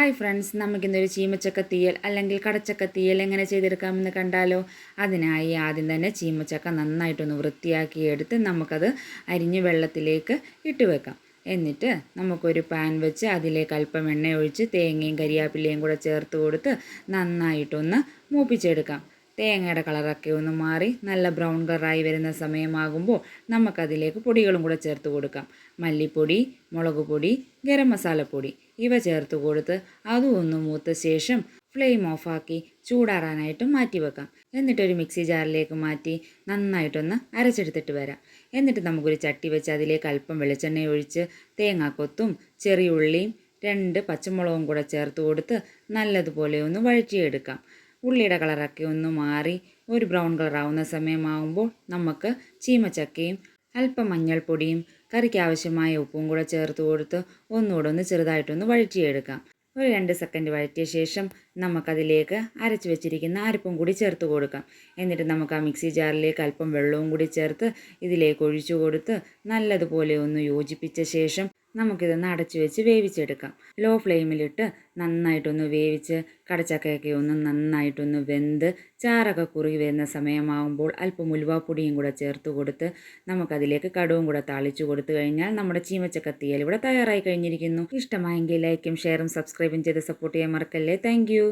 Hi friends, നമുക്കിന്നൊരു ചീമച്ചക്ക തീയൽ അല്ലെങ്കിൽ കടച്ചക്ക തീയൽ എങ്ങനെ ചെയ്തെടുക്കാമെന്ന് കണ്ടാലോ. അതിനായി ആദ്യം തന്നെ ചീമച്ചക്ക നന്നായിട്ടൊന്ന് വൃത്തിയാക്കി എടുത്ത് നമുക്കത് അരിഞ്ഞ് വെള്ളത്തിലേക്ക് ഇട്ട് വെക്കാം. എന്നിട്ട് നമുക്കൊരു പാൻ വെച്ച് അതിലേക്ക് അല്പം എണ്ണ ഒഴിച്ച് തേങ്ങയും കരിയാപ്പിലയും കൂടെ ചേർത്ത് കൊടുത്ത് നന്നായിട്ടൊന്ന് മൂപ്പിച്ചെടുക്കാം. തേങ്ങയുടെ കളറൊക്കെ ഒന്ന് മാറി നല്ല ബ്രൗൺ കളറായി വരുന്ന സമയമാകുമ്പോൾ നമുക്കതിലേക്ക് പൊടികളും കൂടെ ചേർത്ത് കൊടുക്കാം. മല്ലിപ്പൊടി, മുളക് പൊടി, ഗരം മസാലപ്പൊടി ഇവ ചേർത്ത് കൊടുത്ത് അതും ഒന്ന് മൂത്ത ശേഷം ഫ്ലെയിം ഓഫാക്കി ചൂടാറാനായിട്ട് മാറ്റി വെക്കാം. എന്നിട്ടൊരു മിക്സി ജാറിലേക്ക് മാറ്റി നന്നായിട്ടൊന്ന് അരച്ചെടുത്തിട്ട് വരാം. എന്നിട്ട് നമുക്കൊരു ചട്ടി വെച്ച് അതിലേക്ക് അല്പം വെളിച്ചെണ്ണ ഒഴിച്ച് തേങ്ങാക്കൊത്തും ചെറിയ ഉള്ളിയും 2 പച്ചമുളകും കൂടെ ചേർത്ത് കൊടുത്ത് നല്ലതുപോലെ ഒന്ന് വഴറ്റിയെടുക്കാം. ഉള്ളിയുടെ കളറൊക്കെ ഒന്ന് മാറി ഒരു ബ്രൗൺ കളറാവുന്ന സമയമാകുമ്പോൾ നമുക്ക് ചീമച്ചക്കയും അല്പം മഞ്ഞൾപ്പൊടിയും കറിക്ക് ആവശ്യമായ ഉപ്പും കൂടെ ചേർത്ത് കൊടുത്ത് ഒന്നുകൂടെ ഒന്ന് ചെറുതായിട്ടൊന്ന് വഴറ്റിയെടുക്കാം. ഒരു 2 സെക്കൻഡ് വഴറ്റിയ ശേഷം നമുക്കതിലേക്ക് അരച്ച് വെച്ചിരിക്കുന്ന അരപ്പും കൂടി ചേർത്ത് കൊടുക്കാം. എന്നിട്ട് നമുക്ക് ആ മിക്സി ജാറിലേക്ക് അല്പം വെള്ളവും കൂടി ചേർത്ത് ഇതിലേക്ക് ഒഴിച്ചു കൊടുത്ത് നല്ലതുപോലെ ഒന്ന് യോജിപ്പിച്ച ശേഷം നമുക്കിതൊന്ന് അടച്ചു വെച്ച് വേവിച്ചെടുക്കാം. ലോ ഫ്ലെയിമിലിട്ട് നന്നായിട്ടൊന്ന് വേവിച്ച് കടച്ചക്കയൊക്കെ ഒന്ന് നന്നായിട്ടൊന്ന് വെന്ത് ചാറൊക്കെ കുറുകി വരുന്ന സമയമാകുമ്പോൾ അല്പം ഉലുവാപ്പൊടിയും കൂടെ ചേർത്ത് കൊടുത്ത് നമുക്കതിലേക്ക് കടുവും കൂടെ താളിച്ചു കൊടുത്തു കഴിഞ്ഞാൽ നമ്മുടെ ചീമച്ചക്ക തീയൽ ഇവിടെ തയ്യാറായി കഴിഞ്ഞിരിക്കുന്നു. ഇഷ്ടമായെങ്കിൽ ലൈക്കും ഷെയറും സബ്സ്ക്രൈബും ചെയ്ത് സപ്പോർട്ട് ചെയ്യാൻ മറക്കല്ലേ. താങ്ക്